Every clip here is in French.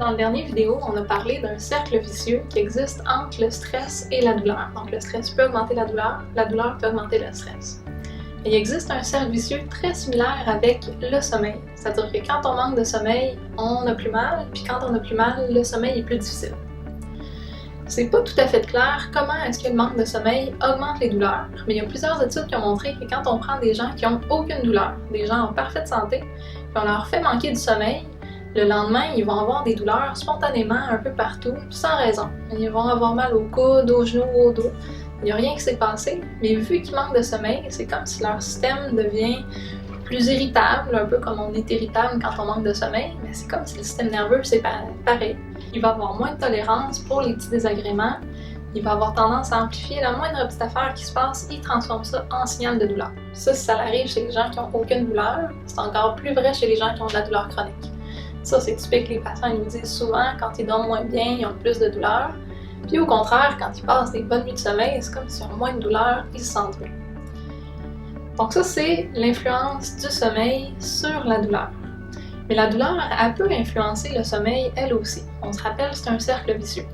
dans la dernière vidéo, on a parlé d'un cercle vicieux qui existe entre le stress et la douleur. Donc le stress peut augmenter la douleur peut augmenter le stress. Et il existe un cercle vicieux très similaire avec le sommeil. C'est-à-dire que quand on manque de sommeil, on a plus mal, puis quand on a plus mal, le sommeil est plus difficile. C'est pas tout à fait clair comment est-ce que le manque de sommeil augmente les douleurs, mais il y a plusieurs études qui ont montré que quand on prend des gens qui n'ont aucune douleur, des gens en parfaite santé, puis on leur fait manquer du sommeil, le lendemain, ils vont avoir des douleurs spontanément un peu partout, sans raison. Ils vont avoir mal au coude, aux genoux, au dos. Il n'y a rien qui s'est passé, mais vu qu'ils manquent de sommeil, c'est comme si leur système devient plus irritable, un peu comme on est irritable quand on manque de sommeil, mais c'est comme si le système nerveux, c'est pareil. Il va avoir moins de tolérance pour les petits désagréments, il va avoir tendance à amplifier la moindre petite affaire qui se passe, il transforme ça en signal de douleur. Ça, si ça arrive chez les gens qui n'ont aucune douleur, c'est encore plus vrai chez les gens qui ont de la douleur chronique. Ça, c'est typique, les patients ils nous disent souvent, quand ils dorment moins bien, ils ont plus de douleur. Puis au contraire, quand ils passent des bonnes nuits de sommeil, c'est comme s'ils ont moins de douleur, ils se sentent mieux. Donc ça, c'est l'influence du sommeil sur la douleur. Mais la douleur, elle peut influencer le sommeil, elle aussi. On se rappelle, c'est un cercle vicieux.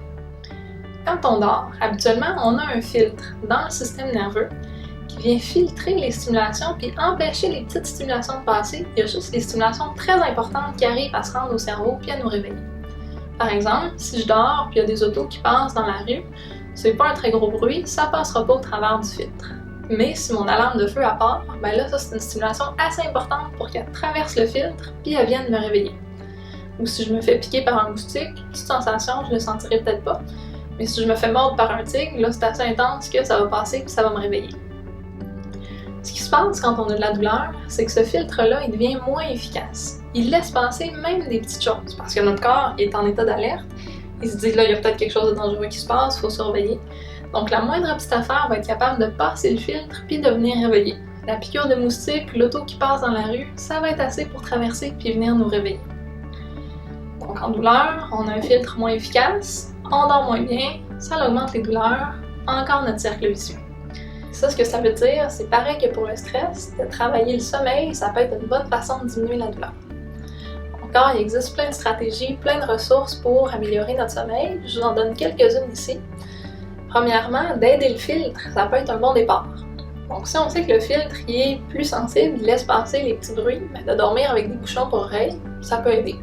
Quand on dort, habituellement, on a un filtre dans le système nerveux qui vient filtrer les stimulations puis empêcher les petites stimulations de passer. Il y a juste des stimulations très importantes qui arrivent à se rendre au cerveau puis à nous réveiller. Par exemple, si je dors puis il y a des autos qui passent dans la rue, c'est pas un très gros bruit, ça passera pas au travers du filtre. Mais si mon alarme de feu elle part, ben là ça c'est une stimulation assez importante pour qu'elle traverse le filtre puis elle vienne me réveiller. Ou si je me fais piquer par un moustique, petite sensation, je le sentirai peut-être pas, mais si je me fais mordre par un tigre, là c'est assez intense que ça va passer puis ça va me réveiller. Ce qui se passe quand on a de la douleur, c'est que ce filtre-là, il devient moins efficace. Il laisse passer même des petites choses, parce que notre corps est en état d'alerte. Il se dit, là, il y a peut-être quelque chose de dangereux qui se passe, il faut surveiller. Donc la moindre petite affaire va être capable de passer le filtre puis de venir réveiller. La piqûre de moustique, l'auto qui passe dans la rue, ça va être assez pour traverser puis venir nous réveiller. Donc en douleur, on a un filtre moins efficace, on dort moins bien, ça augmente les douleurs, encore notre cercle vicieux. Ça, ce que ça veut dire, c'est pareil que pour le stress, de travailler le sommeil, ça peut être une bonne façon de diminuer la douleur. Encore, il existe plein de stratégies, plein de ressources pour améliorer notre sommeil. Je vous en donne quelques-unes ici. Premièrement, d'aider le filtre, ça peut être un bon départ. Donc si on sait que le filtre il est plus sensible, il laisse passer les petits bruits, mais de dormir avec des bouchons pour oreilles, ça peut aider.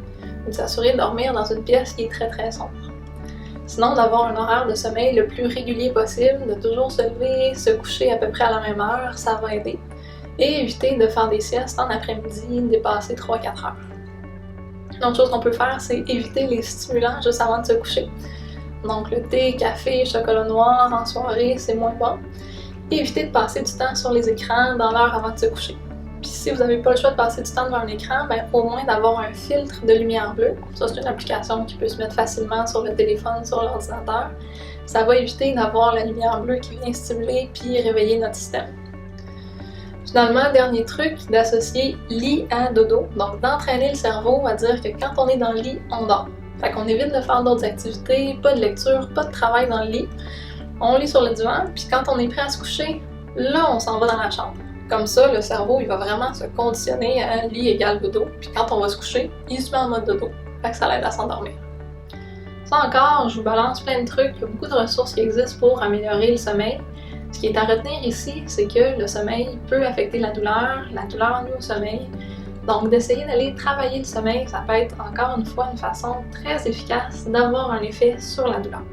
Ou de s'assurer de dormir dans une pièce qui est très très sombre. Sinon, d'avoir un horaire de sommeil le plus régulier possible, de toujours se lever, se coucher à peu près à la même heure, ça va aider. Et éviter de faire des siestes en après-midi, dépasser 3-4 heures. Une autre chose qu'on peut faire, c'est éviter les stimulants juste avant de se coucher. Donc le thé, café, chocolat noir en soirée, c'est moins bon. Et éviter de passer du temps sur les écrans dans l'heure avant de se coucher. Puis si vous n'avez pas le choix de passer du temps devant un écran, ben au moins d'avoir un filtre de lumière bleue. Ça, c'est une application qui peut se mettre facilement sur le téléphone, sur l'ordinateur. Ça va éviter d'avoir la lumière bleue qui vient stimuler puis réveiller notre système. Finalement, dernier truc, d'associer lit à dodo. Donc d'entraîner le cerveau à dire que quand on est dans le lit, on dort. Fait qu'on évite de faire d'autres activités, pas de lecture, pas de travail dans le lit. On lit sur le divan, puis quand on est prêt à se coucher, là on s'en va dans la chambre. Comme ça, le cerveau, il va vraiment se conditionner à lit égale dodo. Puis quand on va se coucher, il se met en mode dodo. Fait que ça l'aide à s'endormir. Ça encore, je vous balance plein de trucs. Il y a beaucoup de ressources qui existent pour améliorer le sommeil. Ce qui est à retenir ici, c'est que le sommeil peut affecter la douleur nuit au sommeil. Donc d'essayer d'aller travailler le sommeil, ça peut être encore une fois une façon très efficace d'avoir un effet sur la douleur.